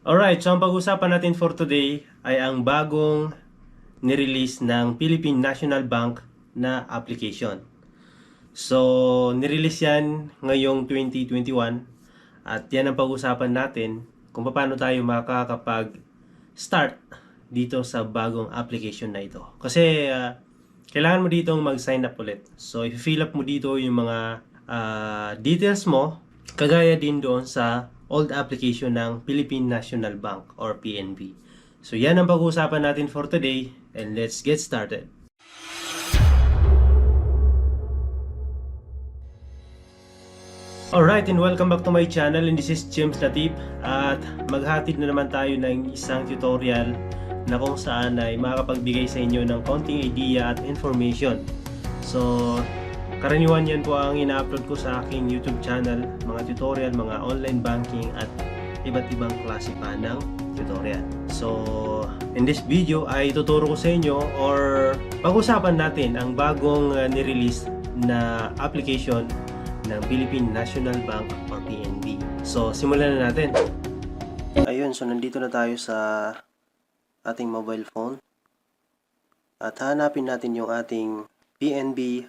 Alright, so ang pag-usapan natin for today ay ang bagong nirelease ng Philippine National Bank na application. So, nirelease yan ngayong 2021 at yan ang pag-usapan natin kung paano tayo makakapag-start dito sa bagong application na ito. Kasi kailangan mo ditong mag-sign up ulit. So, i-fill up mo dito yung mga details mo, kagaya din doon sa old application ng Philippine National Bank or PNB. So, yan ang pag-uusapan natin for today and let's get started. Alright, and welcome back to my channel, and this is James Latip, at maghatid na naman tayo ng isang tutorial na kung saan ay makakapagbigay sa inyo ng konting idea at information. So, karaniwan yan po ang ina-upload ko sa aking YouTube channel, mga tutorial, mga online banking at iba't ibang klase pa ng tutorial. So, in this video ay tuturo ko sa inyo or pag-usapan natin ang bagong nirelease na application ng Philippine National Bank or PNB. So, simulan na natin. Ayun, so nandito na tayo sa ating mobile phone. At hanapin natin yung ating PNB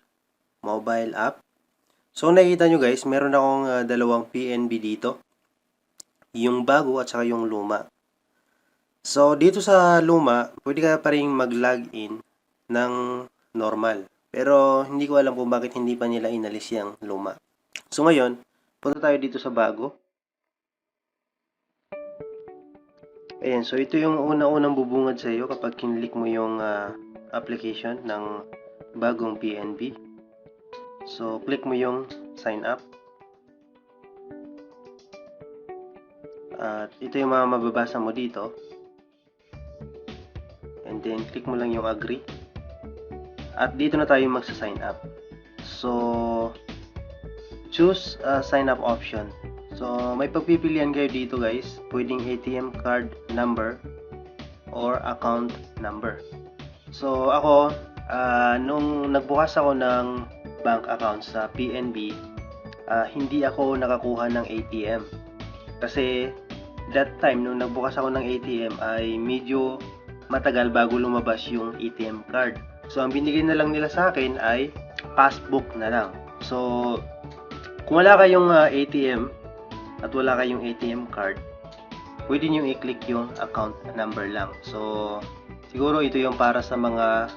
mobile app. So, nakikita nyo guys, meron akong dalawang PNB dito. Yung bago at saka yung luma. So, dito sa luma, pwede ka pa rin mag-login ng normal. Pero, hindi ko alam kung bakit hindi pa nila inalis yung luma. So, ngayon, punta tayo dito sa bago. Ayan, so ito yung unang bubungad sa iyo kapag kinlik mo yung application ng bagong PNB. So, click mo yung sign up. At ito yung mga mababasa mo dito. And then, click mo lang yung agree. At dito na tayo magsa-sign up. So, choose sign up option. So, may pagpipilian kayo dito guys. Pwedeng ATM card number or account number. So, ako, nung nagbukas ako ng bank account sa PNB, hindi ako nakakuha ng ATM. Kasi, that time, nung nagbukas ako ng ATM, ay medyo matagal bago lumabas yung ATM card. So, ang binigay na lang nila sa akin ay passbook na lang. So, kung wala kayong ATM at wala kayong ATM card, pwede nyo i-click yung account number lang. So, siguro ito yung para sa mga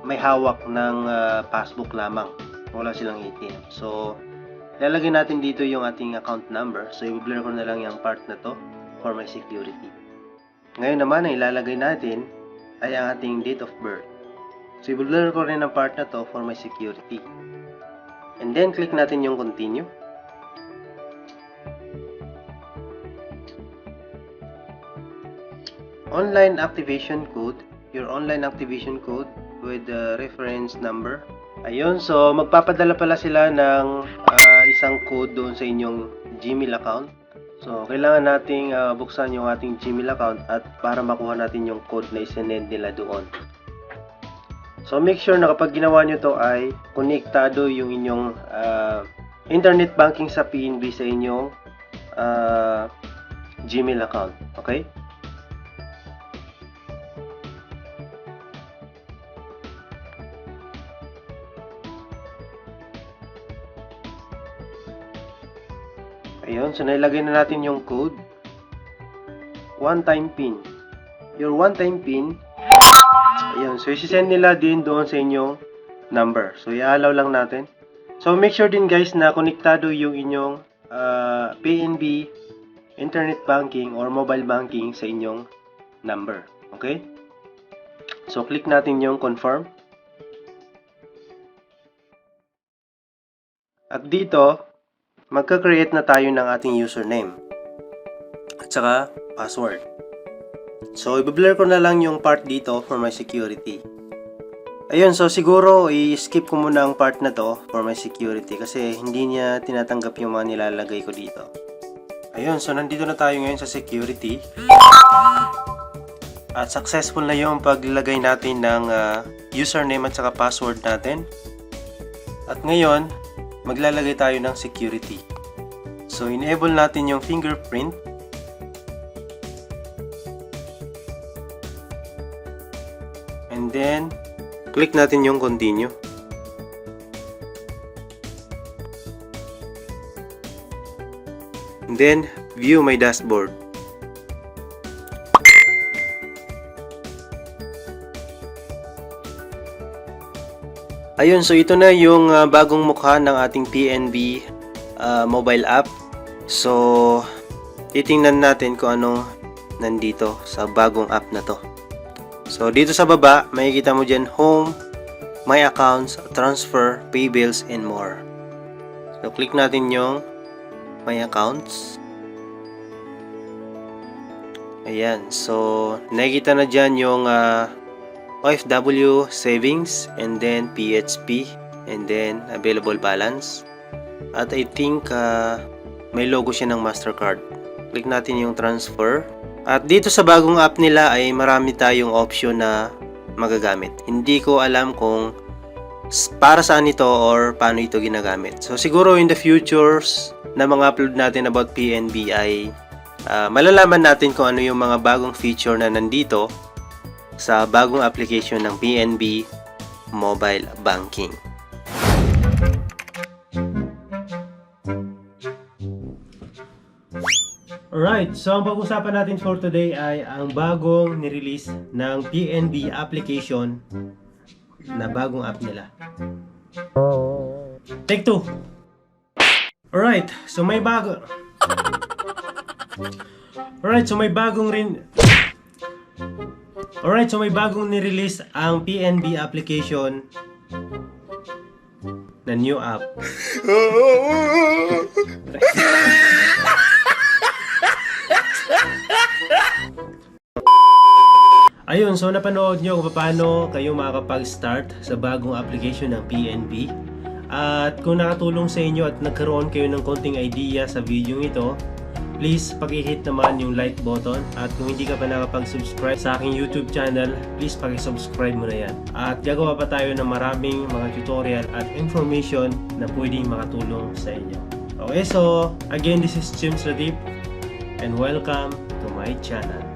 may hawak ng passbook lamang. Wala silang ATM. So, lalagay natin dito yung ating account number. So, i-blur ko na lang yung part na to for my security. Ngayon naman, ang ilalagay natin ay ang ating date of birth. So, i-blur ko rin ang part na to for my security. And then, click natin yung continue. Online activation code. Your online activation code with the reference number. Ayun, so magpapadala pala sila ng isang code doon sa inyong Gmail account. So, kailangan nating buksan yung ating Gmail account at para makuha natin yung code na isinend nila doon. So, make sure na kapag ginawa nyo to ay konektado yung inyong internet banking sa PNB sa inyong Gmail account. Okay? Ayun, so nailagay na natin yung code. One-time PIN. Your one-time PIN, ayun, so isi-send nila din doon sa inyong number. So, i-allow lang natin. So, make sure din guys na konektado yung inyong PNB, internet banking, or mobile banking sa inyong number. Okay? So, click natin yung confirm. At dito, magka-create na tayo ng ating username at saka password. So, i-blur ko na lang yung part dito for my security. Ayun, so siguro i-skip ko muna ang part na to for my security kasi hindi niya tinatanggap yung mga nilalagay ko dito. Ayun, so nandito na tayo ngayon sa security. At successful na yung paglagay natin ng username at saka password natin. At ngayon, maglalagay tayo ng security. So, enable natin yung fingerprint. And then, click natin yung continue. And then, view my dashboard. Ayun, so ito na yung bagong mukha ng ating PNB mobile app. So, titingnan natin kung ano nandito sa bagong app na to. So, dito sa baba, makikita mo dyan Home, My Accounts, Transfer, Pay Bills, and more. So, click natin yung My Accounts. Ayan, so nakikita na dyan yung OFW savings, and then PHP, and then available balance. At I think may logo siya ng Mastercard. Click natin yung transfer. At dito sa bagong app nila ay marami tayong option na magagamit. Hindi ko alam kung para saan ito or paano ito ginagamit. So siguro in the futures na mga upload natin about PNB ay malalaman natin kung ano yung mga bagong feature na nandito sa bagong application ng PNB Mobile Banking. Alright, so ang pag-usapan natin for today ay ang bagong nirelease ng PNB application na bagong app nila. Take 2. Alright, so may bagong nirelease ang PNB application na new app. Ayun, so napanood nyo kung paano kayo makakapag-start sa bagong application ng PNB. At kung nakatulong sa inyo at nagkaroon kayo ng konting idea sa video ito, please paki-hit naman yung like button. At kung hindi ka pa nakapag-subscribe sa aking YouTube channel, please paki-subscribe mo na yan. At gagawa pa tayo ng maraming mga tutorial at information na pwedeng makatulong sa inyo. Okay, so again, this is Latip and welcome to my channel.